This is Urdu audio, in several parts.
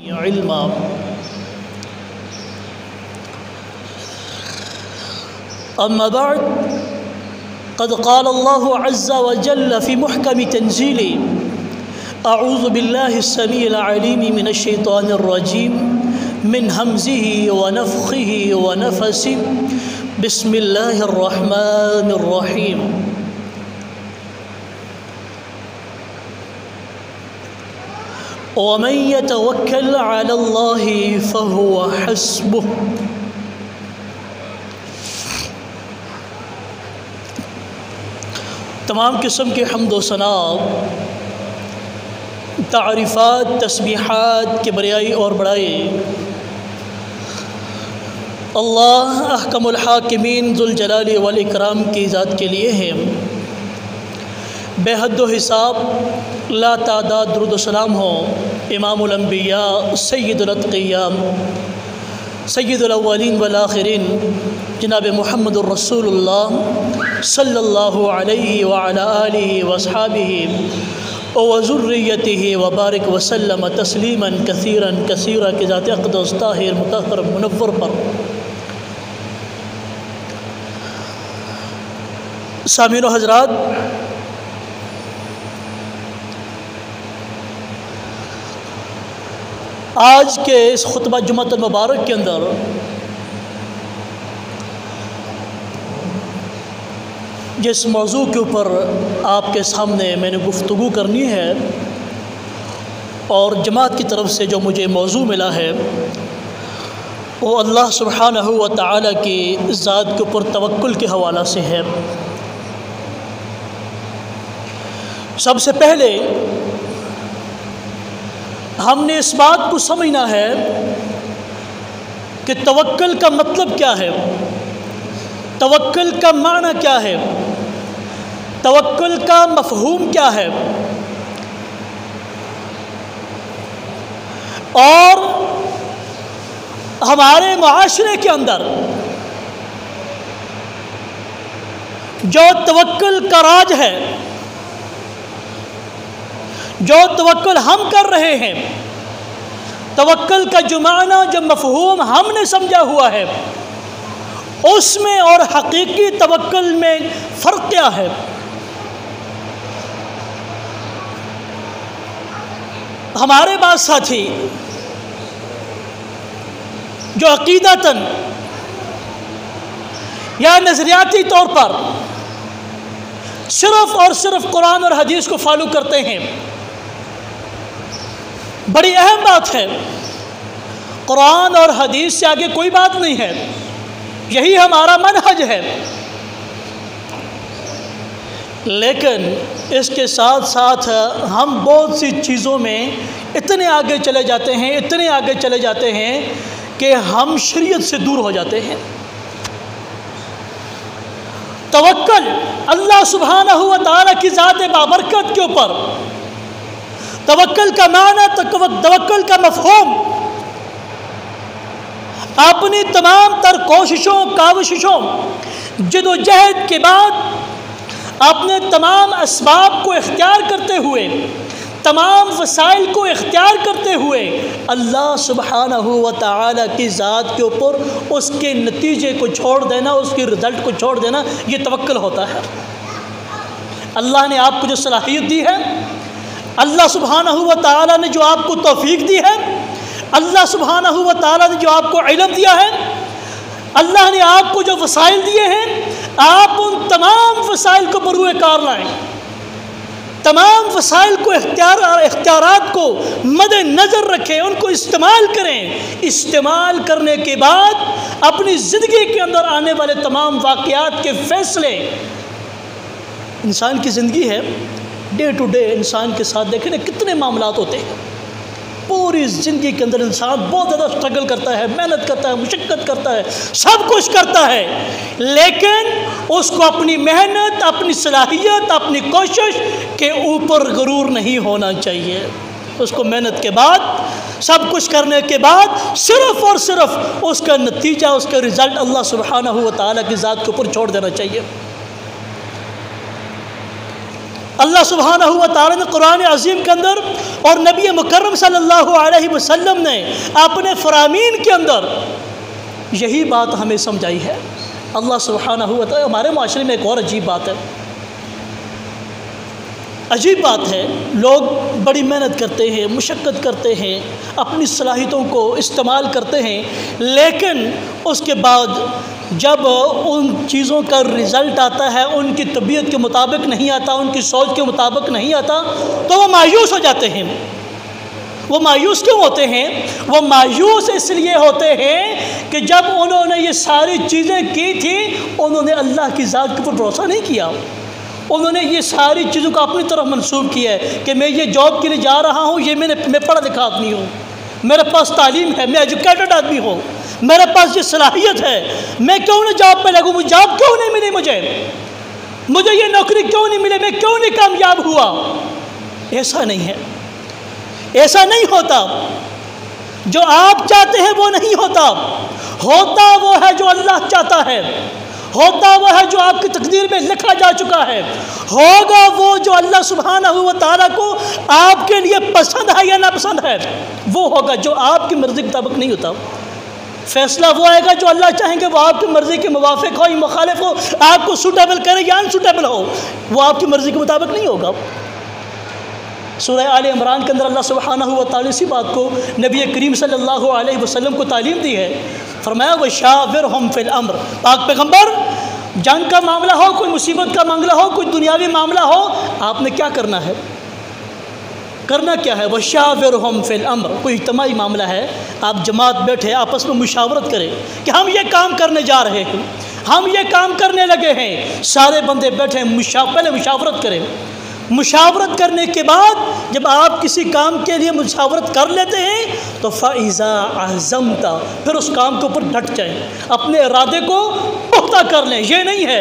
علما اما بعد قد قال الله عز وجل في محكم تنزيله اعوذ بالله السميع العليم من الشيطان الرجيم من همزه ونفخه ونفسه بسم الله الرحمن الرحيم ومن يتوكل على الله فهو حسبه تمام قسم کے حمد و ثنا، تعریفات، تسبیحات کے بریائی اور بڑائی اللہ احکم الحاکمین ذوالجلال والاکرام کی ذات کے لیے ہے۔ بے حد و حساب لا تعداد درود و سلام ہو امام الانبیاء سید الاتقیاء سید الاولین والآخرین جناب محمد الرسول اللہ صلی اللہ علیہ وعلی آلہ واصحابہ وذریتہ وبارک وسلم تسلیما کثیرا کثیرا کی ذات اقدس طاہر مطہر منور پر۔ سامعین و حضرات، آج کے اس خطبہ جمعۃ المبارک کے اندر جس موضوع کے اوپر آپ کے سامنے میں نے گفتگو کرنی ہے اور جماعت کی طرف سے جو مجھے موضوع ملا ہے وہ اللہ سبحانہ و تعالیٰ کی ذات کے اوپر توکل کے حوالہ سے ہے۔ سب سے پہلے ہم نے اس بات کو سمجھنا ہے کہ توکل کا مطلب کیا ہے، توکل کا معنی کیا ہے، توکل کا مفہوم کیا ہے، اور ہمارے معاشرے کے اندر جو توکل کا راج ہے، جو توکل ہم کر رہے ہیں، توکل کا جو معنی، جو مفہوم ہم نے سمجھا ہوا ہے، اس میں اور حقیقی توکل میں فرق کیا ہے؟ ہمارے بعض ساتھی جو عقیدتاً یا نظریاتی طور پر صرف اور صرف قرآن اور حدیث کو فالو کرتے ہیں، بڑی اہم بات ہے، قرآن اور حدیث سے آگے کوئی بات نہیں ہے، یہی ہمارا منہج ہے، لیکن اس کے ساتھ ساتھ ہم بہت سی چیزوں میں اتنے آگے چلے جاتے ہیں، اتنے آگے چلے جاتے ہیں کہ ہم شریعت سے دور ہو جاتے ہیں۔ توکل اللہ سبحانہ و تعالیٰ کی ذات بابرکت کے اوپر، توکل کا معنی، توکل کا مفہوم، اپنی تمام تر کوششوں، کاوشوں، جد و جہد کے بعد اپنے تمام اسباب کو اختیار کرتے ہوئے، تمام وسائل کو اختیار کرتے ہوئے اللہ سبحانہ و تعالیٰ کی ذات کے اوپر اس کے نتیجے کو چھوڑ دینا، اس کے رزلٹ کو چھوڑ دینا، یہ توکل ہوتا ہے۔ اللہ نے آپ کو جو صلاحیت دی ہے، اللہ سبحانہ و تعالیٰ نے جو آپ کو توفیق دی ہے، اللہ سبحانہ و تعالیٰ نے جو آپ کو علم دیا ہے، اللہ نے آپ کو جو وسائل دیے ہیں، آپ ان تمام وسائل کو بروئے کار لائیں، تمام وسائل کو اختیارات کو مد نظر رکھیں، ان کو استعمال کریں، استعمال کرنے کے بعد اپنی زندگی کے اندر آنے والے تمام واقعات کے فیصلے، انسان کی زندگی ہے، ڈے ٹو ڈے انسان کے ساتھ دیکھیں نا کتنے معاملات ہوتے ہیں، پوری زندگی کے اندر انسان بہت زیادہ اسٹرگل کرتا ہے، محنت کرتا ہے، مشقت کرتا ہے، سب کچھ کرتا ہے، لیکن اس کو اپنی محنت، اپنی صلاحیت، اپنی کوشش کے اوپر غرور نہیں ہونا چاہیے۔ اس کو محنت کے بعد، سب کچھ کرنے کے بعد صرف اور صرف اس کا نتیجہ، اس کا رزلٹ اللہ سبحانہ و تعالیٰ کی ذات کے اوپر چھوڑ دینا چاہیے۔ اللہ سبحانہ و تعالی نے قرآن عظیم کے اندر اور نبی مکرم صلی اللہ علیہ وسلم نے اپنے فرامین کے اندر یہی بات ہمیں سمجھائی ہے۔ اللہ سبحانہ و تعالی، ہمارے معاشرے میں ایک اور عجیب بات ہے، لوگ بڑی محنت کرتے ہیں، مشقت کرتے ہیں، اپنی صلاحیتوں کو استعمال کرتے ہیں، لیکن اس کے بعد جب ان چیزوں کا رزلٹ آتا ہے ان کی طبیعت کے مطابق نہیں آتا، ان کی سوچ کے مطابق نہیں آتا، تو وہ مایوس ہو جاتے ہیں۔ وہ مایوس کیوں ہوتے ہیں؟ وہ مایوس اس لیے ہوتے ہیں کہ جب انہوں نے یہ ساری چیزیں کی تھیں، انہوں نے اللہ کی ذات کے اوپر بھروسہ نہیں کیا، انہوں نے یہ ساری چیزوں کو اپنی طرف منسوب کیا ہے کہ میں یہ جاب کے لیے جا رہا ہوں، یہ میں پڑھا لکھا آدمی ہوں، میرے پاس تعلیم ہے، میں ایجوکیٹڈ آدمی ہوں، میرے پاس یہ صلاحیت ہے، میں کیوں نہ جاب پہ لگوں، جاب کیوں نہیں ملی مجھے یہ نوکری کیوں نہیں ملی، میں کیوں نہیں کامیاب ہوا؟ ایسا نہیں ہے، ایسا نہیں ہوتا۔ جو آپ چاہتے ہیں وہ نہیں ہوتا وہ ہے جو اللہ چاہتا ہے، ہوتا وہ ہے جو آپ کی تقدیر میں لکھا جا چکا ہے، ہوگا وہ جو اللہ سبحانہ و تعالیٰ کو آپ کے لیے پسند ہے یا ناپسند ہے، وہ ہوگا، جو آپ کی مرضی کے مطابق نہیں ہوتا۔ فیصلہ وہ آئے گا جو اللہ چاہیں گے وہ آپ کی مرضی کے موافق ہو یا مخالف ہو، آپ کو سوٹیبل کرے یا ان سوٹیبل ہو، وہ آپ کی مرضی کے مطابق نہیں ہوگا۔ سورہ آل عمران کے اندر اللہ سبحانہ و تعالی اسی بات کو نبی کریم صلی اللہ علیہ وسلم کو تعلیم دی ہے، فرمایا وَشَاوِرْهُمْ فِي الْأَمْرِ، پاک پیغمبر جنگ کا معاملہ ہو، کوئی مصیبت کا معاملہ ہو، کوئی دنیاوی معاملہ ہو، آپ نے کیا کرنا ہے؟ کرنا کیا ہے؟ وَشَاوِرْهُمْ فِي الْأَمْرِ، کوئی اجتماعی معاملہ ہے، آپ جماعت بیٹھے آپس میں مشاورت کریں کہ ہم یہ کام کرنے جا رہے ہیں، ہم یہ کام کرنے لگے ہیں، سارے بندے بیٹھے پہلے مشاورت کریں، مشاورت کرنے کے بعد جب آپ کسی کام کے لیے مشاورت کر لیتے ہیں تو فَإِذَا عَزَمْتَ، پھر اس کام کے اوپر ڈٹ جائیں، اپنے ارادے کو پختہ کر لیں۔ یہ نہیں ہے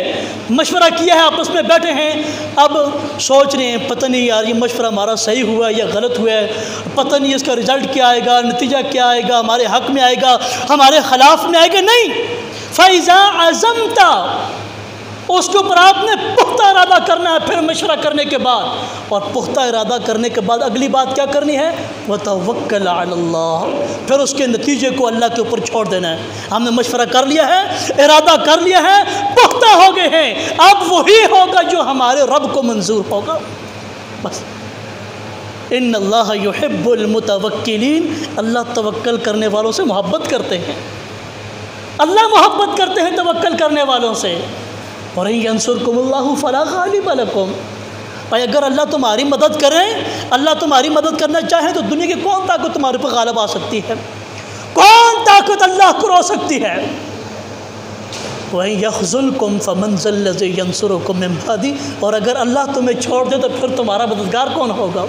مشورہ کیا ہے، آپس میں بیٹھے ہیں، اب سوچ رہے ہیں پتہ نہیں یار یہ مشورہ ہمارا صحیح ہوا ہے یا غلط ہوا ہے، پتہ نہیں اس کا رزلٹ کیا آئے گا، نتیجہ کیا آئے گا، ہمارے حق میں آئے گا، ہمارے خلاف میں آئے گا، نہیں، فَإِذَا عَزَمْتَ، اس کے اوپر آپ نے پختہ ارادہ کرنا ہے، پھر مشورہ کرنے کے بعد، اور پختہ ارادہ کرنے کے بعد اگلی بات کیا کرنی ہے؟ وَتَوَكَّلْ عَلَى اللَّهِ، پھر اس کے نتیجے کو اللہ کے اوپر چھوڑ دینا ہے۔ ہم نے مشورہ کر لیا ہے، ارادہ کر لیا ہے، پختہ ہو گئے ہیں، اب وہی ہوگا جو ہمارے رب کو منظور ہوگا، بس۔ ان اللہ یحب المتوکلین، اللہ توکل کرنے والوں سے محبت کرتے ہیں، اللہ محبت کرتے ہیں توکل کرنے والوں سے۔ وَإِن يَنْصُرْكُمُ اللَّهُ فَلَا غَالِبَ لَكُمْ، بھائی اگر اللہ تمہاری مدد کرے، اللہ تمہاری مدد کرنا چاہے تو دنیا کی کون طاقت تمہارے پر غالب آ سکتی ہے؟ کون طاقت اللہ کو رو سکتی ہے؟ وَإِن يَخْذُلْكُمْ فَمَنْ ذَا الَّذِي يَنْصُرُكُمْ مِنْ بَعْدِهِ، اور اگر اللہ تمہیں چھوڑ دے تو پھر تمہارا مددگار کون ہوگا؟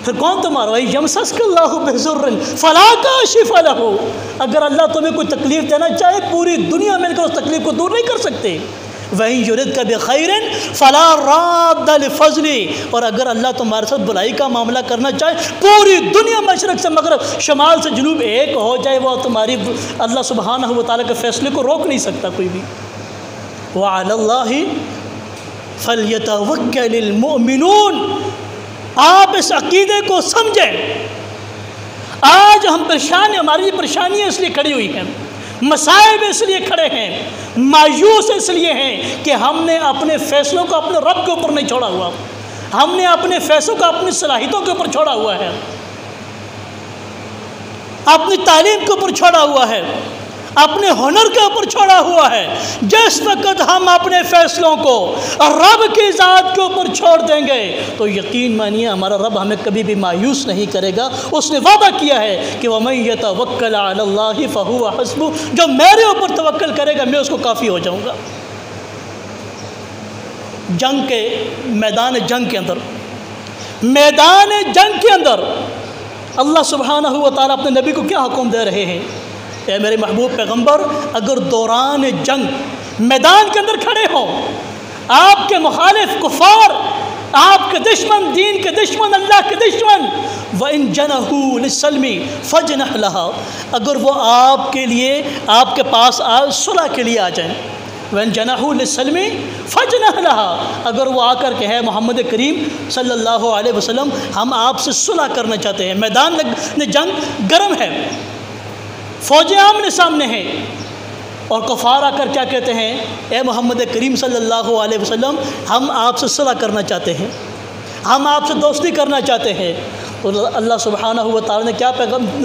پھر کون تمہارا؟ یمسسک اللہ بضر فلا کاشف لہ، اگر اللہ تمہیں کوئی تکلیف دینا چاہے پوری دنیا مل کر اس تکلیف کو دور نہیں کر سکتے۔ وَإِن يُرِدْكَ بِخَيْرٍ فَلَا رَادَّ لِفَضْلِهِ، اور اگر اللہ تمہارے ساتھ بھلائی کا معاملہ کرنا چاہے پوری دنیا مشرق سے مغرب شمال سے جنوب ایک ہو جائے، وہ تمہاری اللہ سبحانہ و تعالیٰ کے فیصلے کو روک نہیں سکتا کوئی بھی۔ وَعَلَى اللَّهِ فَلْيَتَوَكَّلِ الْمُؤْمِنُونَ، آپ اس عقیدے کو سمجھیں۔ آج ہم پریشان ہیں، ہماری پریشانیاں اس لیے کھڑی ہوئی ہیں، مسائل اس لیے کھڑے ہیں، مایوس اس لیے ہیں کہ ہم نے اپنے فیصلوں کو اپنے رب کے اوپر نہیں چھوڑا ہوا، ہم نے اپنے فیصلوں کو اپنی صلاحیتوں کے اوپر چھوڑا ہوا ہے، اپنی تعلیم کے اوپر چھوڑا ہوا ہے، اپنے ہنر کے اوپر چھوڑا ہوا ہے۔ جس وقت ہم اپنے فیصلوں کو رب کی ذات کے اوپر چھوڑ دیں گے تو یقین مانیے ہمارا رب ہمیں کبھی بھی مایوس نہیں کرے گا۔ اس نے وعدہ کیا ہے کہ وَمَن يَتَوَكَّلْ عَلَى اللَّهِ فَهُوَ حَسْبُهُ، جو میرے اوپر توکل کرے گا میں اس کو کافی ہو جاؤں گا۔ جنگ کے میدان جنگ کے اندر، میدان جنگ کے اندر اللہ سبحانہ و تعالیٰ اپنے نبی کو کیا حکم دے رہے ہیں؟ اے میرے محبوب پیغمبر، اگر دوران جنگ میدان کے اندر کھڑے ہوں، آپ کے مخالف کفار، آپ کے دشمن، دین کے دشمن، اللہ کے دشمن، وَإِن جَنَحُوا لِلسَّلْمِ فَاجْنَحْ لَهَا، اگر وہ آپ کے لیے، آپ کے پاس صلح کے لیے آ جائیں، وَإِن جَنَحُوا لِلسَّلْمِ فَاجْنَحْ لَهَا، اگر وہ آ کر کہے محمد کریم صلی اللہ علیہ وسلم ہم آپ سے صلح کرنا چاہتے ہیں، میدان جنگ گرم ہے، فوجیں آمنے سامنے ہیں، اور کفار آ کر کیا کہتے ہیں، اے محمد کریم صلی اللہ علیہ وسلم ہم آپ سے صلح کرنا چاہتے ہیں، ہم آپ سے دوستی کرنا چاہتے ہیں، تو اللہ سبحانہ و تعالیٰ نے کیا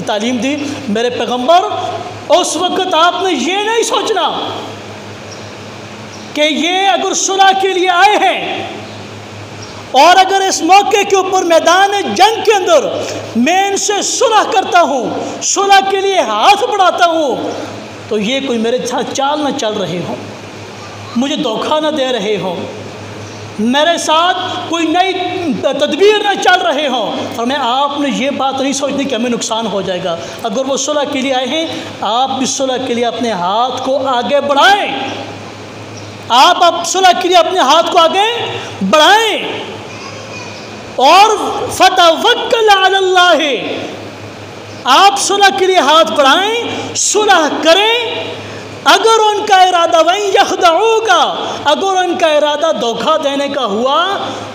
تعلیم دی، میرے پیغمبر اس وقت آپ نے یہ نہیں سوچنا کہ یہ اگر صلح کے لیے آئے ہیں اور اگر اس موقع کے اوپر میدان جنگ کے اندر میں ان سے صلح کرتا ہوں، صلح کے لیے ہاتھ بڑھاتا ہوں، تو یہ کوئی میرے ساتھ چال نہ چل رہے ہوں، مجھے دھوکہ نہ دے رہے ہوں، میرے ساتھ کوئی نئی تدبیر نہ چل رہے ہوں۔ فرمایا آپ نے یہ بات نہیں سوچنی کہ ہمیں نقصان ہو جائے گا، اگر وہ صلح کے لیے آئے ہیں آپ بھی صلح کے لیے اپنے ہاتھ کو آگے بڑھائیں، آپ صلح کے لیے اپنے ہاتھ کو آگے بڑھائیں، اور فتوکل علی اللہ، آپ صلح کے لیے ہاتھ بڑھائیں، صلح کریں، اگر ان کا ارادہ وَإِن يَخْدَعُوكَ، اگر ان کا ارادہ دھوکہ دینے کا ہوا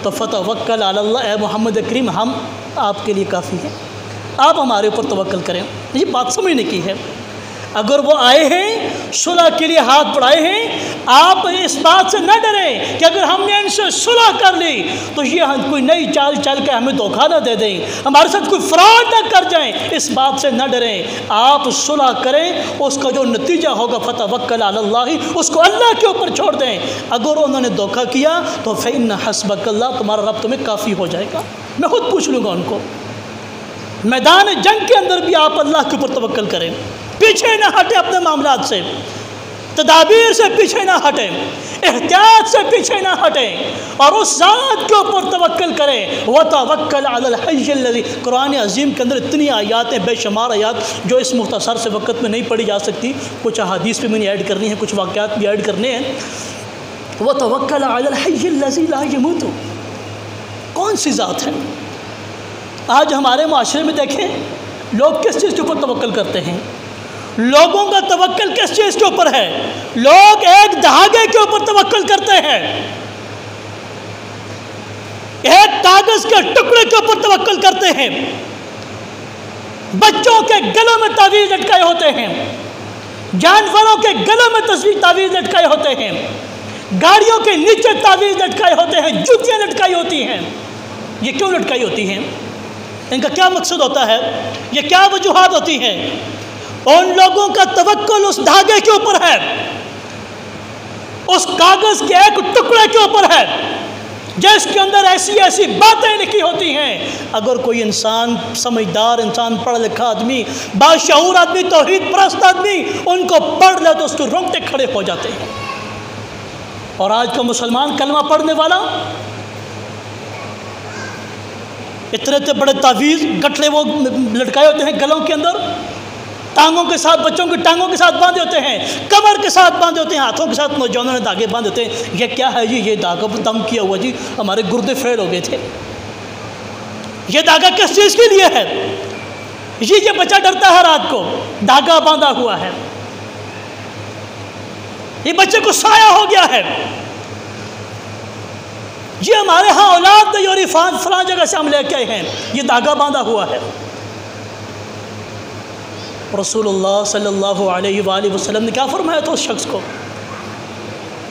تو فتوکل علی اللہ، اے محمد کریم ہم آپ کے لیے کافی ہیں، آپ ہمارے اوپر توکل کریں۔ یہ بات سمجھنے کی ہے، اگر وہ آئے ہیں صلح کے لیے ہاتھ بڑھائے ہیں، آپ اس بات سے نہ ڈریں کہ اگر ہم نے ان سے صلح کر لی تو یہ کوئی نئی چال چل کے ہمیں دھوکہ نہ دے دیں، ہمارے ساتھ کوئی فراڈ نہ کر جائیں، اس بات سے نہ ڈریں، آپ صلح کریں، اس کا جو نتیجہ ہوگا فتوکل علی اللہ، اس کو اللہ کے اوپر چھوڑ دیں، اگر انہوں نے دھوکہ کیا تو فإن حسبک اللہ، تمہارا رب تمہیں کافی ہو جائے گا، میں خود پوچھ لوں گا ان کو۔ میدان جنگ کے اندر بھی آپ اللہ کے اوپر توکل کریں، پیچھے نہ ہٹیں اپنے معاملات سے، تدابیر سے پیچھے نہ ہٹیں، احتیاط سے پیچھے نہ ہٹیں، اور اس ذات کے اوپر توکل کریں۔ وَتَوَكَّلْ عَلَى الْحَيِّ الَّذِي، قرآن عظیم کے اندر اتنی آیات ہیں، بے شمار آیات جو اس مختصر سے وقت میں نہیں پڑھی جا سکتی، کچھ احادیث پہ میں نے ایڈ کرنی ہے، کچھ واقعات بھی ایڈ کرنے ہیں۔ وَتَوَكَّلْ عَلَى الْحَيِّ الَّذِي لَا يَمُوتُ، کون سی ذات ہے؟ آج ہمارے معاشرے میں دیکھیں لوگ کس چیز کے اوپر توکل کرتے ہیں، لوگوں کا توکل کس چیز کے اوپر ہے؟ لوگ ایک دھاگے کے اوپر توکل کرتے ہیں، ایک کاغذ کے ٹکڑے کے اوپر توکل کرتے ہیں، بچوں کے گلوں میں تعویذ لٹکائے ہوتے ہیں، جانوروں کے گلوں میں تعویذ لٹکائے ہوتے ہیں، گاڑیوں کے نیچے تعویذ لٹکائے ہوتے ہیں، جوتیاں لٹکائی ہوتی ہیں۔ یہ کیوں لٹکائی ہوتی ہیں؟ ان کا کیا مقصد ہوتا ہے؟ یہ کیا وجوہات ہوتی ہیں؟ ان لوگوں کا توکل اس دھاگے کے اوپر ہے، اس کاغذ کے ایک ٹکڑے کے اوپر ہے جس کے اندر ایسی ایسی باتیں لکھی ہوتی ہیں، اگر کوئی انسان سمجھدار انسان، پڑھ لکھا آدمی، باشعور آدمی، توحید پرست آدمی ان کو پڑھ لے تو اس کے رونگٹے کھڑے ہو جاتے ہیں۔ اور آج کا مسلمان کلمہ پڑھنے والا اتنے بڑے تعویذ گٹھڑے وہ لٹکائے ہوتے ہیں گلوں کے اندر، ٹانگوں کے ساتھ، بچوں کی ٹانگوں کے ساتھ باندھے ہوتے ہیں، کمر کے ساتھ باندھے ہوتے ہیں، ہاتھوں کے ساتھ نوجوانوں نے دھاگے باندھے ہوتے ہیں۔ یہ کیا ہے جی؟ یہ دھاگا دم کیا ہوا جی، ہمارے گردے فیل ہو گئے تھے۔ یہ دھاگا کس چیز کے لیے ہے؟ یہ بچہ ڈرتا ہے رات کو، دھاگا باندھا ہوا ہے، یہ بچے کو سایہ ہو گیا ہے، یہ ہمارے ہاں اولاد نہیں ہو رہی، فلاں جگہ سے ہم لے کے آئے ہیں، یہ دھاگا باندھا ہوا ہے۔ رسول اللہ صلی اللہ علیہ وآلہ وسلم نے کیا فرمایا تھا اس شخص کو؟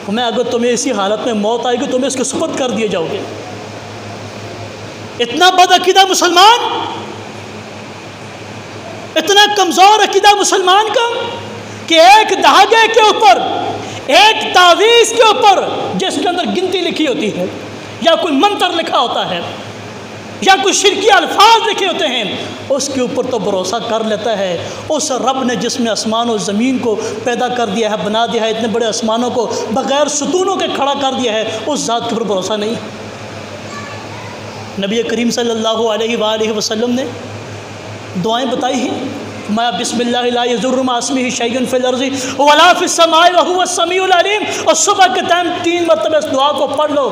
میں اگر تمہیں اسی حالت میں موت آئے گی تمہیں اس کے سپرد کر دیے جاؤ گے۔ اتنا بد عقیدہ مسلمان، اتنا کمزور عقیدہ مسلمان کا کہ ایک دھاگے کے اوپر، ایک تعویذ کے اوپر جس کے اندر گنتی لکھی ہوتی ہے یا کوئی منتر لکھا ہوتا ہے یا کوئی شرکی الفاظ لکھے ہوتے ہیں، اس کے اوپر تو بھروسہ کر لیتا ہے۔ اس رب نے جس میں آسمان و زمین کو پیدا کر دیا ہے، بنا دیا ہے، اتنے بڑے آسمانوں کو بغیر ستونوں کے کھڑا کر دیا ہے، اس ذات کے اوپر بھروسہ نہیں۔ نبی کریم صلی اللہ علیہ وآلہ وسلم نے دعائیں بتائی ہیں، میں بسم اللہ لا یضر مع اسمہ شیء فی الارض ولا فی السماء وهو السمیع العلیم، اور صبح کے ٹائم 3 مرتبہ اس دعا کو پڑھ لو۔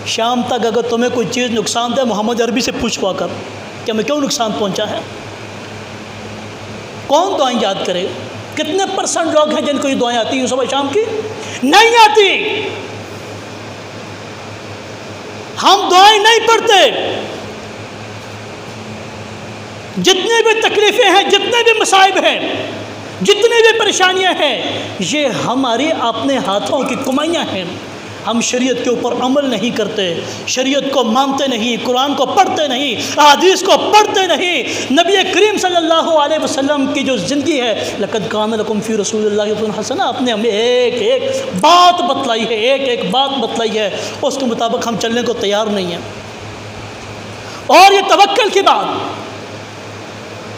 شام تک اگر تمہیں کوئی چیز نقصان دے محمد عربی سے پوچھوا کر کہ ہمیں کیوں نقصان پہنچا ہے۔ کون دعائیں یاد کرے؟ کتنے % لوگ ہیں جن کو یہ دعائیں آتی ہیں صبح شام کی؟ نہیں آتی، ہم دعائیں نہیں پڑھتے، جتنے بھی تکلیفیں ہیں، جتنے بھی مصائب ہیں، جتنے بھی پریشانیاں ہیں، یہ ہماری اپنے ہاتھوں کی کمائیاں ہیں۔ ہم شریعت کے اوپر عمل نہیں کرتے، شریعت کو مانتے نہیں، قرآن کو پڑھتے نہیں، احادیث کو پڑھتے نہیں۔ نبی کریم صلی اللہ علیہ وسلم کی جو زندگی ہے، لقد کان لکم فی رسول اللہ اسوۃ حسنہ، آپ نے ہمیں ایک ایک بات بتلائی ہے، ایک ایک بات بتلائی ہے، اس کے مطابق ہم چلنے کو تیار نہیں ہیں۔ اور یہ توکل کی بات،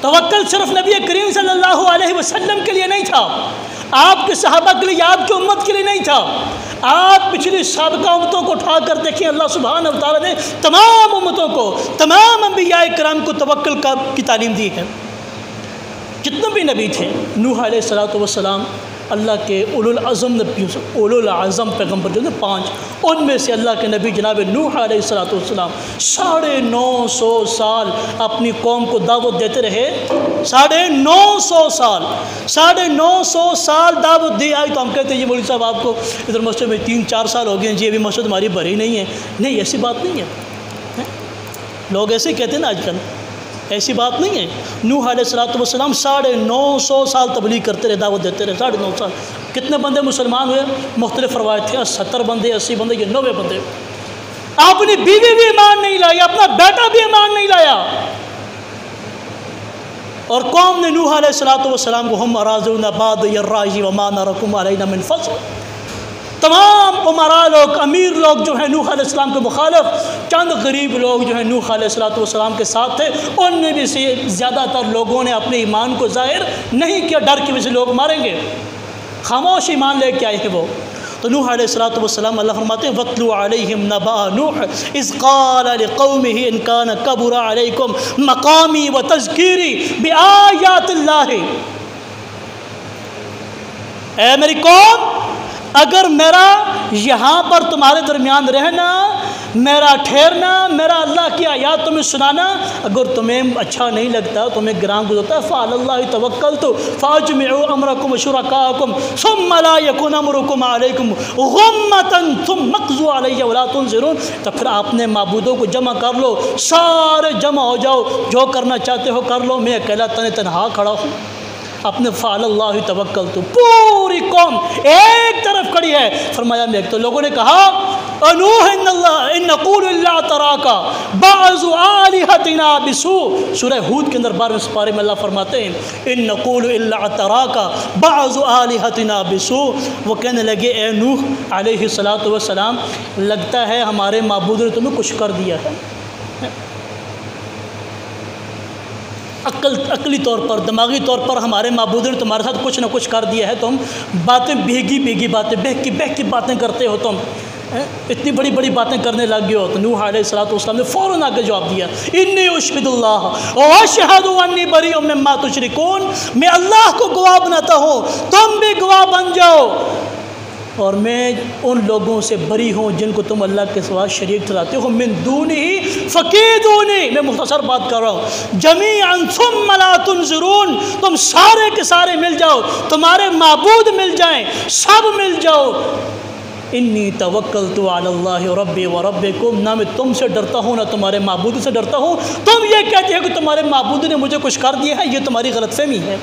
توکل صرف نبی کریم صلی اللہ علیہ وسلم کے لیے نہیں تھا، آپ کے صحابہ کے لیے، آپ کی امت کے لیے نہیں تھا۔ آپ پچھلی سابقہ امتوں کو اٹھا کر دیکھیں، اللہ سبحانہ و تعالیٰ نے تمام امتوں کو، تمام انبیاء کرام کو توکل کی تعلیم دی ہے۔ جتنے بھی نبی تھے، نوح علیہ السلام اللہ کے اولو العظم پیغمبر جو 5، ان میں سے اللہ کے نبی جناب نوح علیہ السلام 950 سال اپنی قوم کو دعوت دیتے رہے۔ 950 سال دعوت دی آئی۔ تو ہم کہتے ہیں یہ مولوی صاحب آپ کو ادھر مسجد میں 3-4 سال ہو گئے ہیں جی، ابھی مسجد ہماری بھری نہیں ہے۔ نہیں، ایسی بات نہیں ہے، لوگ ایسے کہتے ہیں نا آج کل، ایسی بات نہیں ہے۔ نوح علیہ السلام 950 سال تبلیغ کرتے رہے، دعوت دیتے رہے، 9.5 سال۔ کتنے بندے مسلمان ہوئے؟ مختلف روایت تھے، 70 بندے، 80 بندے، یہ 90 بندے۔ اپنی بیوی بھی ایمان نہیں لائی، اپنا بیٹا بھی ایمان نہیں لایا، اور قوم نے نوح علیہ السلام کو ہم اراذون بعد الرائی وما نرکم علینا من فضل۔ تمام عمراء لوگ، امیر لوگ جو ہیں نوح علیہ السلام کے مخالف، چند غریب لوگ جو ہیں نوح علیہ السلام کے ساتھ تھے، ان میں بھی سے زیادہ تر لوگوں نے اپنے ایمان کو ظاہر نہیں کیا، ڈر کی وجہ سے لوگ ماریں گے، خاموش ایمان لے کے آئے ہیں وہ۔ تو نوح علیہ السلام اللہ فرماتے ہیں وَاتْلُ عَلَيْهِمْ نَبَأَ نُوحٍ إِذْ قَالَ لِقَوْمِهِ إِنْ كَانَ كَبُرَ عَلَيْكُمْ مَقَامِي وَتَذْكِيرِي بِآيَاتِ اللَّهِ۔ اے میری قوم، اگر میرا یہاں پر تمہارے درمیان رہنا، میرا ٹھہرنا، میرا اللہ کی آیات تمہیں سنانا اگر تمہیں اچھا نہیں لگتا، تمہیں گراں گزرتا ہے، فَعَلَى اللَّهِ تَوَكَّلْتُ فَأَجْمِعُوا أَمْرَكُمْ وَشُرَكَاءَكُمْ ثُمَّ لَا يَكُنْ أَمْرُكُمْ عَلَيْكُمْ غُمَّةً ثُمَّ اقْضُوا عَلَيَّ وَلَا تُنظِرُونَ۔ تو پھر اپنے معبودوں کو جمع کر لو، سارے جمع ہو جاؤ، جو کرنا چاہتے ہو کر لو، میں اکیلا تنہا کھڑا ہوں۔ اپنے فعل اللہ توکلت، پوری قوم ایک طرف کھڑی ہے۔ فرمایا میں تو لوگوں نے کہا انوح ان نقول الا تراک بعض آلہتنا بسوء۔ سورہ ہود کے اندر 12ویں سپارے میں اللہ فرماتے ہیں ان نقول الا تراک بعض آلہتنا بسوء۔ وہ کہنے لگے اے نوح علیہ السلام، لگتا ہے ہمارے معبود نے تمہیں کچھ کر دیا ہے، عقلی طور پر، دماغی طور پر ہمارے معبود نے تمہارے ساتھ کچھ نہ کچھ کر دیا ہے، تم باتیں بھیگی باتیں، بہکی باتیں کرتے ہو، تم اتنی بڑی بڑی باتیں کرنے لگ گئے ہو۔ تو نوح علیہ السلام نے فوراً آگے جواب دیا انی اشہد اللہ واشہد انی بریء مما تشرکون، میں اللہ کو گواہ بناتا ہوں، تم بھی گواہ بن جاؤ، اور میں ان لوگوں سے بری ہوں جن کو تم اللہ کے سوا شریک ٹھہراتے ہو۔ من دونہ فکیدونی، میں مختصر بات کر رہا ہوں، جمیعا ثم لا تنظرون، تم سارے کے سارے مل جاؤ، تمہارے معبود مل جائیں، سب مل جاؤ۔ انی توکلت علی اللہ ربی و ربکم، نہ میں تم سے ڈرتا ہوں نہ تمہارے معبود سے ڈرتا ہوں۔ تم یہ کہتے ہو کہ تمہارے معبود نے مجھے کچھ کر دیا ہے، یہ تمہاری غلط فہمی ہے،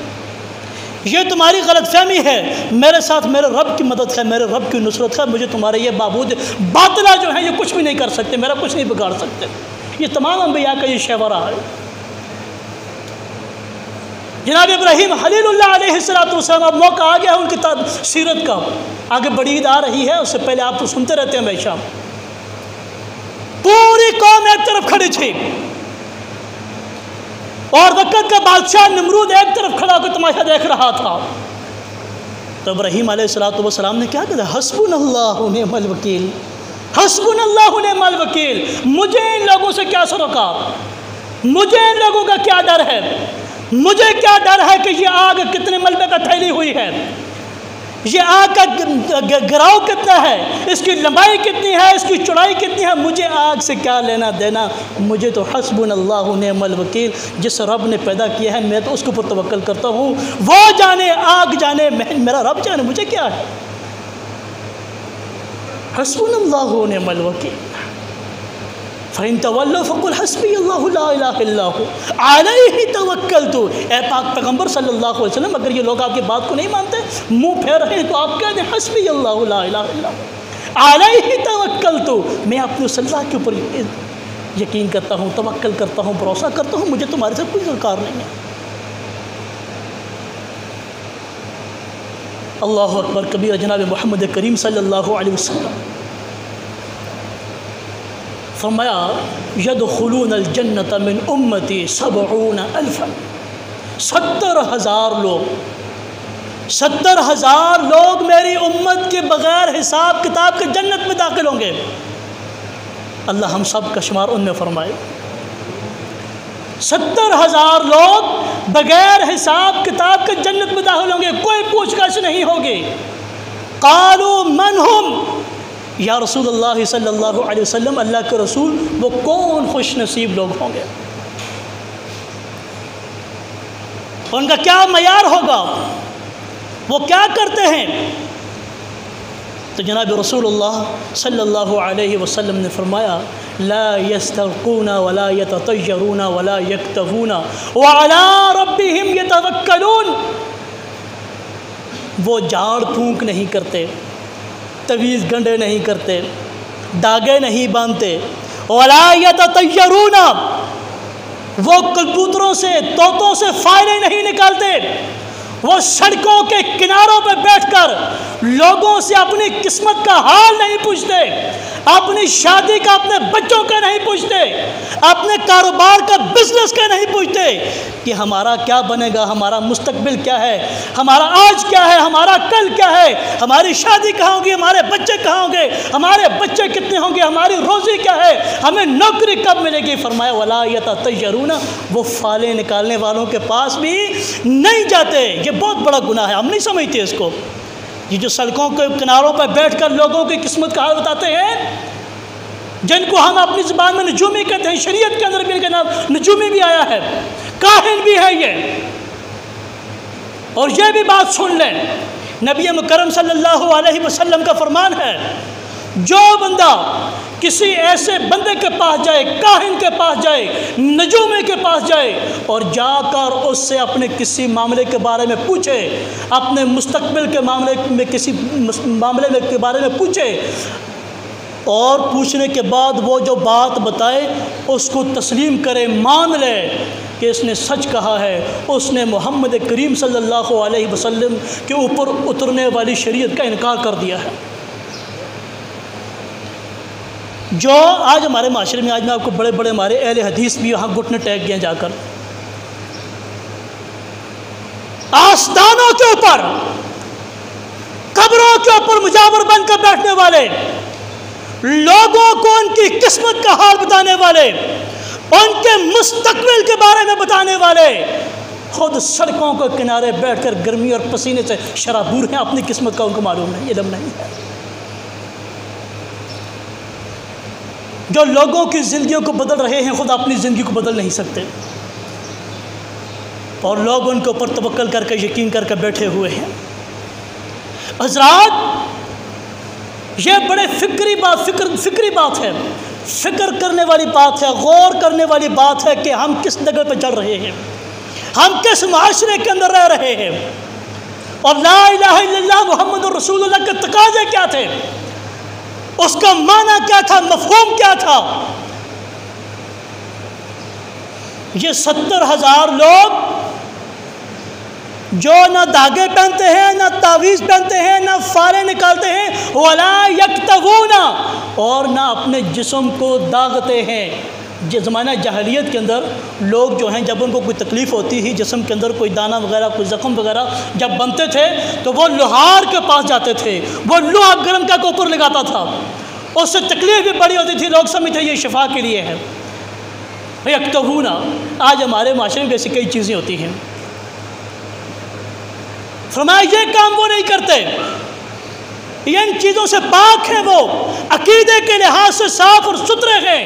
یہ تمہاری غلط فہمی ہے۔ میرے ساتھ میرے رب کی مدد ہے، میرے رب کی نصرت ہے، مجھے تمہارے یہ معبود باطلہ جو ہیں یہ کچھ بھی نہیں کر سکتے، میرا کچھ نہیں بگاڑ سکتے۔ یہ تمام انبیاء کا یہ شیورہ ہے۔ جناب ابراہیم خلیل اللہ علیہ السلام، اب موقع آ گیا ہے ان کی سیرت کا، آگے بڑی عید آ رہی ہے، اس سے پہلے آپ تو سنتے رہتے ہیں ہمیشہ۔ پوری قوم ایک طرف کھڑی تھی اور وقت کا بادشاہ نمرود ایک طرف کھڑا ہو کے تماشا دیکھ رہا تھا۔ تو ابراہیم علیہ السلام نے کیا کہا؟ حسبنا اللہ نعم الوکیل، حسبنا اللہ نعم الوکیل۔ مجھے ان لوگوں سے کیا سروکار، مجھے ان لوگوں کا کیا ڈر ہے، مجھے کیا ڈر ہے کہ یہ آگ کتنے ملبے کا پھیلی ہوئی ہے، یہ آگ کا گراؤ کتنا ہے، اس کی لمبائی کتنی ہے، اس کی چوڑائی کتنی ہے، مجھے آگ سے کیا لینا دینا۔ مجھے تو حسبنا اللہ نعم الوکیل، جس رب نے پیدا کیا ہے میں تو اس کے اوپر توکل کرتا ہوں، وہ جانے، آگ جانے، میرا رب جانے، مجھے کیا ہے۔ حسبنا اللہ و نعم الوکیل، فَإِن تَوَلَّوْا فَقُلْ حَسْبِيَ اللَّهُ لَا إِلَٰهَ إِلَّا هُوَ عَلَيْهِ تَوَكَّلْتُ۔ اے پاک پیغمبر صلی اللہ علیہ وسلم، اگر یہ لوگ آپ کی بات کو نہیں مانتے، منہ پھیر رہے ہیں، تو آپ کہہ دیں حسبی اللہ لا الہ الا هو علیہ توکلت، میں اپنے اس اللہ کے اوپر یقین کرتا ہوں، توکل کرتا ہوں، بھروسہ کرتا ہوں، مجھے تمہارے سے کوئی درکار نہیں ہے۔ اللہ اکبر کبیر۔ جناب محمد کریم صلی اللہ علیہ وسلم فرمایا یدخلون الجنت من امتی 70,000، 70,000 لوگ، 70,000 لوگ میری امت کے بغیر حساب کتاب کے جنت میں داخل ہوں گے۔ اللہ ہم سب کا شمار ان میں فرمائے۔ 70,000 لوگ بغیر حساب کتاب کے جنت میں داخل ہوں گے، کوئی پوچھ گچھ نہیں ہوگی۔ قالوا من ہم، یا رسول اللہ صلی اللہ علیہ وسلم، اللہ کے رسول وہ کون خوش نصیب لوگ ہوں گے، ان کا کیا معیار ہوگا، وہ کیا کرتے ہیں؟ تو جناب رسول اللہ صلی اللہ علیہ وسلم نے فرمایا لا یسترقون ولا یتطیرون ولا یکتوون وعلی ربہم یتوکلون، وہ جھاڑ پھونک نہیں کرتے، طویل گنڈے نہیں کرتے، داغے نہیں باندھتے، ولا یتطیرون، وہ کبوتروں سے طوطوں سے فائدے نہیں نکالتے، وہ سڑکوں کے کناروں پہ بیٹھ کر لوگوں سے اپنی قسمت کا حال نہیں پوچھتے، اپنی شادی کا، اپنے بچوں کا نہیں پوچھتے، اپنے کاروبار کا، بزنس کا نہیں پوچھتے کہ ہمارا کیا بنے گا، ہمارا مستقبل کیا ہے، ہمارا آج کیا ہے، ہمارا کل کیا ہے، ہماری شادی کہاں ہوگی، ہمارے بچے کہاں ہوں گے، ہمارے بچے کتنے ہوں گے، ہماری روزی کیا ہے، ہمیں نوکری کب ملے گی۔ فرمایا ولا یتطیرون، وہ فالیں نکالنے والوں کے پاس بھی نہیں جاتے۔ یہ بہت بڑا گناہ ہے، ہم نہیں سمجھتے اس کو۔ یہ جو سڑکوں کے کناروں پر بیٹھ کر لوگوں کی قسمت کا حال بتاتے ہیں، جن کو ہم اپنی زبان میں نجومی کہتے ہیں، شریعت کے اندر بھی ان کا نام نجومی بھی آیا ہے، کاہن بھی ہے یہ۔ اور یہ بھی بات سن لیں، نبی مکرم صلی اللہ علیہ وسلم کا فرمان ہے، جو بندہ کسی ایسے بندے کے پاس جائے، کاہن کے پاس جائے، نجومی کے پاس جائے، اور جا کر اس سے اپنے کسی معاملے کے بارے میں پوچھے، اپنے مستقبل کے معاملے میں کسی معاملے کے بارے میں پوچھے، اور پوچھنے کے بعد وہ جو بات بتائے اس کو تسلیم کرے، مان لے کہ اس نے سچ کہا ہے، اس نے محمد کریم صلی اللہ علیہ وسلم کے اوپر اترنے والی شریعت کا انکار کر دیا ہے۔ جو آج ہمارے معاشرے میں، آج میں آپ کو بڑے بڑے ہمارے اہل حدیث بھی وہاں گھٹنے ٹیک گئے جا کر، آستانوں کے اوپر، قبروں کے اوپر مجاور بن کر بیٹھنے والے، لوگوں کو ان کی قسمت کا حال بتانے والے، ان کے مستقبل کے بارے میں بتانے والے، خود سڑکوں کے کنارے بیٹھ کر گرمی اور پسینے سے شرابور ہیں، اپنی قسمت کا ان کو معلوم نہیں، علم نہیں ہے۔ جو لوگوں کی زندگیوں کو بدل رہے ہیں، خود اپنی زندگی کو بدل نہیں سکتے، اور لوگ ان کے اوپر توکل کر کے، یقین کر کے بیٹھے ہوئے ہیں۔ حضرات، یہ بڑے فکری بات ہے، فکر کرنے والی بات ہے، غور کرنے والی بات ہے کہ ہم کس جگہ پہ چل رہے ہیں، ہم کس معاشرے کے اندر رہ رہے ہیں، اور لا الہ الا اللہ محمد رسول اللہ کے تقاضے کیا تھے، اس کا معنی کیا تھا، مفہوم کیا تھا۔ یہ 70,000 لوگ جو نہ دھاگے پہنتے ہیں، نہ تعویذ پہنتے ہیں، نہ فارے نکالتے ہیں، ولا یکتوون، اور نہ اپنے جسم کو داغتے ہیں۔ زمانہ جاہلیت کے اندر لوگ جو ہیں، جب ان کو کوئی تکلیف ہوتی ہی، جسم کے اندر کوئی دانہ وغیرہ، کوئی زخم وغیرہ جب بنتے تھے، تو وہ لوہار کے پاس جاتے تھے، وہ لوہا گرم کا کے اوپر لگاتا تھا، اس سے تکلیف بھی بڑی ہوتی تھی، لوگ سمجھتے یہ شفا کے لیے ہے۔ یکتوون، آج ہمارے معاشرے میں ایسی کئی چیزیں ہوتی ہیں، فرمایا یہ کام وہ نہیں کرتے، یہ ان چیزوں سے پاک ہیں، وہ عقیدے کے لحاظ سے صاف اور ستھرے ہیں،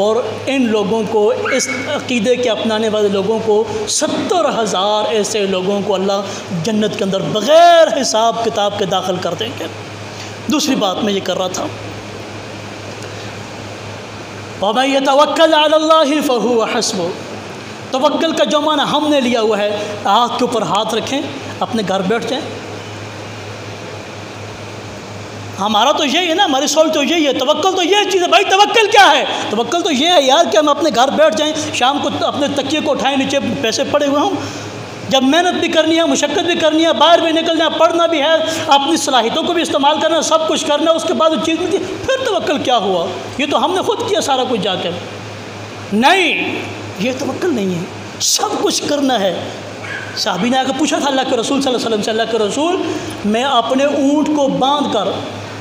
اور ان لوگوں کو، اس عقیدے کے اپنانے والے لوگوں کو، 70,000 ایسے لوگوں کو اللہ جنت کے اندر بغیر حساب کتاب کے داخل کر دیں گے۔ دوسری بات میں یہ کر رہا تھا، وَمَن يَتَوَكَّلْ عَلَى اللَّهِ فَهُوَ حَسْبُهُ، توکل کا جو معنی ہم نے لیا ہوا ہے، ہاتھ کے اوپر ہاتھ رکھیں، اپنے گھر بیٹھ جائیں۔ ہمارا تو یہی ہے نا، ہماری سوچ تو یہی ہے، توکل تو یہ چیز ہے بھائی۔ توکل کیا ہے؟ توکل تو یہ ہے یار کہ ہم اپنے گھر بیٹھ جائیں، شام کو اپنے تکیے کو اٹھائیں، نیچے پیسے پڑے ہوئے ہوں، جب محنت بھی کرنی ہے، مشقت بھی کرنی ہے، باہر بھی نکلنا ہے، پڑھنا بھی ہے، اپنی صلاحیتوں کو بھی استعمال کرنا ہے، سب کچھ کرنا ہے، اس کے بعد چیز ملتی ہے، پھر توکل کیا ہوا؟ یہ تو ہم نے خود کیا سارا کچھ جا کر۔ نہیں، یہ توکل نہیں ہے، سب کچھ کرنا ہے۔ صحابی نے آ کے پوچھا تھا اللہ کے رسول صلی اللہ علیہ وسلم سے، اللہ کے رسول میں اپنے اونٹ کو باندھ کر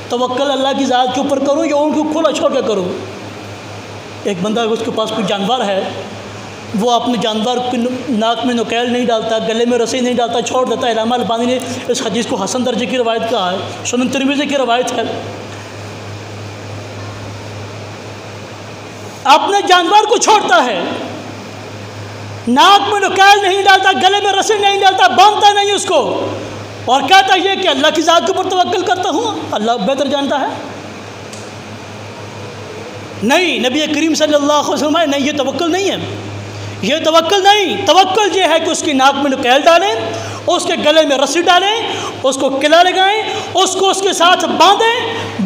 توکل اللہ کی ذات کے اوپر کروں یا اونٹ کو کھلا چھوڑ کے کروں؟ ایک بندہ اس کے پاس کوئی جانور ہے، وہ اپنے جانور کی ناک میں نکیل نہیں ڈالتا، گلے میں رسی نہیں ڈالتا، چھوڑ دیتا ہے۔ علامہ البانی نے اس حدیث کو حسن درجے کی روایت کہا ہے، سنن ترمذی کی روایت ہے۔ اپنے جانور کو چھوڑتا ہے، ناک میں نکیل نہیں ڈالتا، گلے میں رسی نہیں ڈالتا، باندھتا نہیں اس کو، اور کہتا یہ کہ اللہ کی ذات کے اوپر توکل کرتا ہوں، اللہ بہتر جانتا ہے۔ نہیں، نبی کریم صلی اللہ علیہ وسلم نہیں، یہ توکل نہیں ہے، یہ توکل نہیں۔ توکل یہ ہے کہ اس کی ناک میں نکیل ڈالیں، اس کے گلے میں رسی ڈالیں، اس کو قلعہ لگائیں، اس کو اس کے ساتھ باندھیں،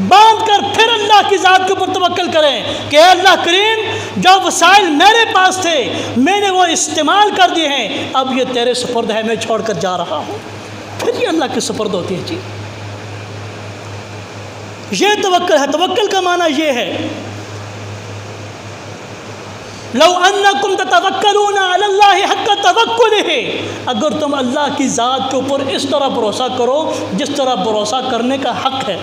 باندھ کر پھر اللہ کی ذات کے اوپر توکل کریں کہ اے اللہ کریم، جو وسائل میرے پاس تھے میں نے وہ استعمال کر دیے ہیں، اب یہ تیرے سپرد ہے، میں چھوڑ کر جا رہا ہوں۔ پھر یہ اللہ کے سپرد ہوتی ہے جی۔ یہ توکل ہے۔ توکل کا معنی یہ ہے، لو انکم تتوکلون علی اللہ حق توکلہ، اگر تم اللہ کی ذات کے اوپر اس طرح بھروسہ کرو جس طرح بھروسہ کرنے کا حق ہے،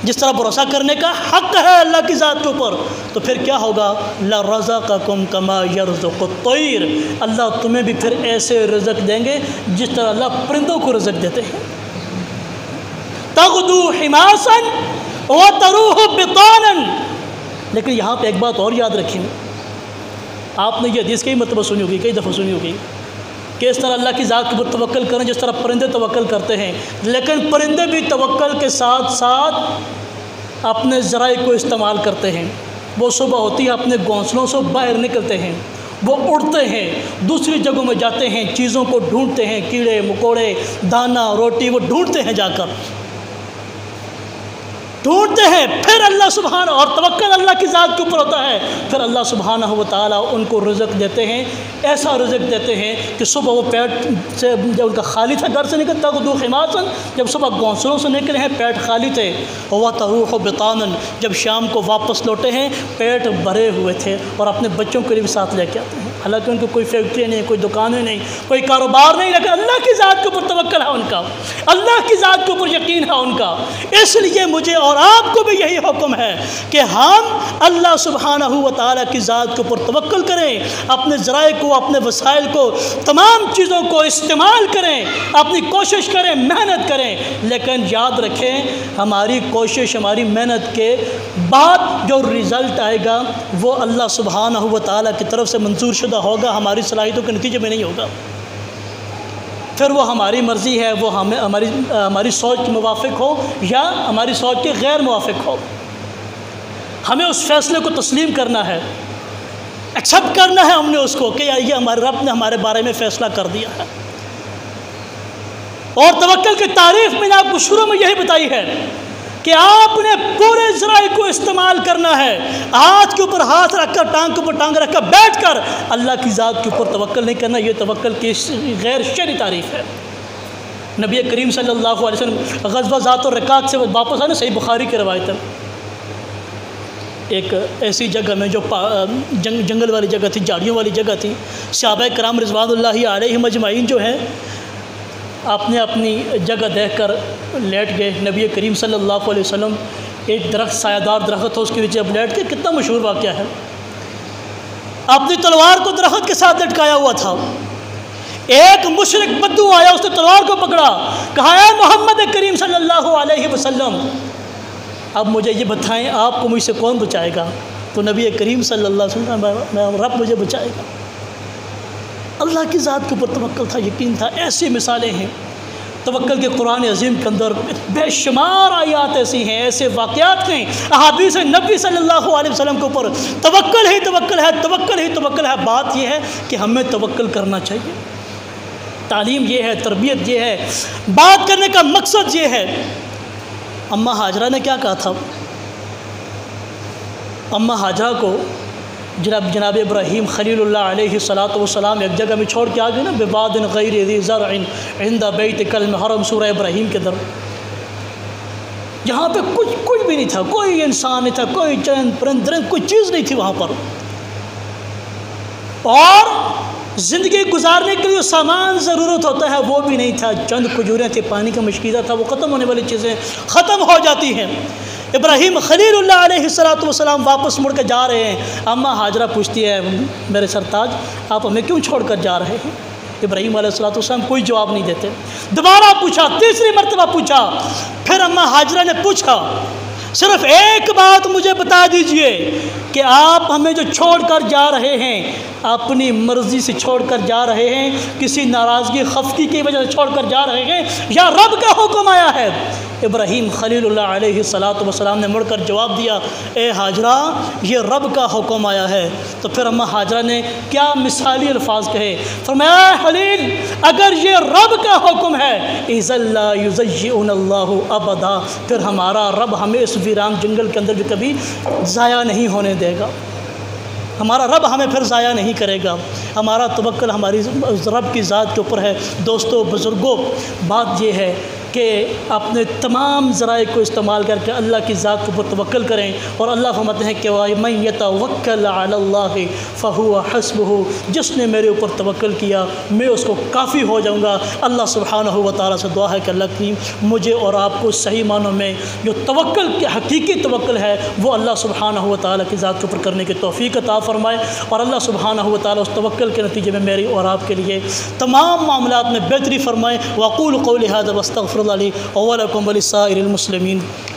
جس طرح بھروسہ کرنے کا حق ہے اللہ کی ذات کے اوپر، تو پھر کیا ہوگا؟ لرزقکم کما یرزق الطیر، اللہ تمہیں بھی پھر ایسے رزق دیں گے جس طرح اللہ پرندوں کو رزق دیتے ہیں۔ تغدو حماسا وتروح بطانا۔ لیکن یہاں پہ ایک بات اور یاد رکھیں، آپ نے یہ حدیث کئی مرتبہ سنی ہوگی، کئی دفعہ سنی ہوگی کہ اس طرح اللہ کی ذات کے اوپر توکل کریں جس طرح پرندے توکل کرتے ہیں، لیکن پرندے بھی توکل کے ساتھ ساتھ اپنے ذرائع کو استعمال کرتے ہیں۔ وہ صبح ہوتی ہے اپنے گھونسلوں سے باہر نکلتے ہیں، وہ اڑتے ہیں، دوسری جگہوں میں جاتے ہیں، چیزوں کو ڈھونڈتے ہیں، کیڑے مکوڑے، دانا، روٹی، وہ ڈھونڈتے ہیں، جا کر ڈھونڈتے ہیں، پھر اللہ سبحانہ، اور توکل اللہ کی ذات کے اوپر ہوتا ہے، پھر اللہ سبحانہ و تعالیٰ ان کو رزق دیتے ہیں، ایسا رزق دیتے ہیں کہ صبح وہ پیٹ سے، جب ان کا خالی تھا گھر سے نکلتا غدو خماسا، جب صبح گھونسلوں سے نکلے ہیں پیٹ خالی تھے، وتروح بطانا، جب شام کو واپس لوٹے ہیں پیٹ بھرے ہوئے تھے، اور اپنے بچوں کے لیے بھی ساتھ لے کے آتے ہیں۔ حالانکہ ان کو کوئی فیکٹری نہیں، کوئی دکانیں نہیں، کوئی کاروبار نہیں، لیکن اللہ کی ذات کے اوپر توکل ہے ان کا، اللہ کی ذات کے اوپر یقین ہے ان کا۔ اس لیے مجھے اور آپ کو بھی یہی حکم ہے کہ ہم اللہ سبحانہ و تعالیٰ کی ذات کے اوپر توکل کریں، اپنے ذرائع کو، اپنے وسائل کو، تمام چیزوں کو استعمال کریں، اپنی کوشش کریں، محنت کریں، لیکن یاد رکھیں ہماری کوشش، ہماری محنت کے بعد جو رزلٹ آئے گا وہ اللہ سبحانہ و تعالیٰ کی طرف سے منظور شدہ ہوگا، ہماری صلاحیتوں کے نتیجے میں نہیں ہوگا۔ پھر وہ ہماری مرضی ہے، وہ ہماری سوچ کے موافق ہو یا ہماری سوچ کے غیر موافق ہو، ہمیں اس فیصلے کو تسلیم کرنا ہے، ایکسیپٹ کرنا ہے ہم نے اس کو کہ یہ ہمارے رب نے ہمارے بارے میں فیصلہ کر دیا ہے۔ اور توکل کی تعریف میں نے آپ کو شروع میں یہی بتائی ہے کہ آپ نے پورے ذرائع کو استعمال کرنا ہے، ہاتھ کے اوپر ہاتھ رکھ کر، ٹانگ کے اوپر ٹانگ رکھ کر بیٹھ کر اللہ کی ذات کے اوپر توکل نہیں کرنا، یہ توکل کی غیر شرعی تعریف ہے۔ نبی کریم صلی اللہ علیہ وسلم غزوہ ذات الرقاق سے واپس آئے نا، صحیح بخاری کی روایت ہے، ایک ایسی جگہ میں جو جنگل والی جگہ تھی، جھاڑیوں والی جگہ تھی، صحابہ کرام رضوان اللہ علیہم اجمعین جو ہیں آپ نے اپنی جگہ دیکھ کر لیٹ گئے۔ نبی کریم صلی اللہ علیہ وسلم ایک درخت، سایہ دار درخت ہو، اس کے نیچے اب لیٹ کے، کتنا مشہور واقعہ ہے، اپنی تلوار کو درخت کے ساتھ لٹکایا ہوا تھا۔ ایک مشرک بدو آیا، اس نے تلوار کو پکڑا، کہا اے محمد کریم صلی اللہ علیہ وسلم، اب مجھے یہ بتائیں آپ کو مجھ سے کون بچائے گا؟ تو نبی کریم صلی اللہ علیہ وسلم، رب مجھے بچائے گا۔ اللہ کی ذات کے اوپر توکل تھا، یقین تھا۔ ایسی مثالیں ہیں، توکل کے قرآن عظیم کے اندر بے شمار آیات ایسی ہیں، ایسے واقعات ہیں، احادیث نبی صلی اللہ علیہ وسلم کے اوپر توکل ہی توکل ہے، توکل ہی توکل ہے۔ بات یہ ہے کہ ہمیں توکل کرنا چاہیے، تعلیم یہ ہے، تربیت یہ ہے، بات کرنے کا مقصد یہ ہے۔ اماں ہاجرہ نے کیا کہا تھا؟ اماں ہاجرہ کو جناب ابراہیم خلیل اللہ علیہ السلام ایک جگہ میں چھوڑ کے آ گئے نا، بواد غیر ذی زرع عند بیتک المحرم، سورہ ابراہیم کے اندر، جہاں پہ کچھ بھی نہیں تھا، کوئی انسان نہیں تھا، کوئی چند پرند کوئی چیز نہیں تھی وہاں پر، اور زندگی گزارنے کے لیے سامان ضرورت ہوتا ہے وہ بھی نہیں تھا، چند کھجوریں تھیں، پانی کا مشکیزہ تھا، وہ ختم ہونے والی چیزیں ختم ہو جاتی ہیں۔ ابراہیم خلیل اللہ علیہ السلام واپس مڑ کے جا رہے ہیں، اماں ہاجرہ پوچھتی ہے میرے سرتاج آپ ہمیں کیوں چھوڑ کر جا رہے ہیں؟ ابراہیم علیہ السلام کوئی جواب نہیں دیتے، دوبارہ پوچھا، تیسری مرتبہ پوچھا، پھر اماں ہاجرہ نے پوچھا صرف ایک بات مجھے بتا دیجئے کہ آپ ہمیں جو چھوڑ کر جا رہے ہیں اپنی مرضی سے چھوڑ کر جا رہے ہیں، کسی ناراضگی خفگی کی وجہ سے چھوڑ کر جا رہے ہیں، یا رب کا حکم آیا ہے؟ ابراہیم خلیل اللہ علیہ السلام نے مڑ کر جواب دیا، اے ہاجرہ یہ رب کا حکم آیا ہے۔ تو پھر اماں ہاجرہ نے کیا مثالی الفاظ کہے، فرمایا اے خلیل اگر یہ رب کا حکم ہے اذا لا یضیعنا اللہ ابدا، پھر ہمارا رب ہمیں اس ویران جنگل کے اندر بھی کبھی ضائع نہیں ہونے دے گا، ہمارا رب ہمیں پھر ضائع نہیں کرے گا۔ ہمارا توکل ہماری رب کی ذات کے اوپر ہے۔ دوستو بزرگوں، بات یہ ہے کہ اپنے تمام ذرائع کو استعمال کر کے اللہ کی ذات کے اوپر توکل کریں، اور اللہ فرماتے ہیں کہ وَمَن يَتَوَكَّلْ عَلَى اللَّهِ فَهُوَ حَسْبُهُ، جس نے میرے اوپر توکل کیا میں اس کو کافی ہو جاؤں گا۔ اللہ سبحانہ و تعالیٰ سے دعا ہے کہ اللہ کریم مجھے اور آپ کو صحیح معنوں میں جو توکل کے حقیقی توکل ہے وہ اللہ سبحانہ و تعالیٰ کی ذات کے اوپر کرنے کی توفیق عطا فرمائے، اور اللہ سبحانہ و تعالیٰ اس توکل کے نتیجے میں میری اور آپ کے لیے تمام معاملات میں بہتری فرمائے۔ وَأَقُولُ قَوْلِي هَذَا وَأَسْتَغْفِرُ اللَّهَ لِي وَلَكُمْ وَلِسَائِرِ الْمُسْلِمِينَ۔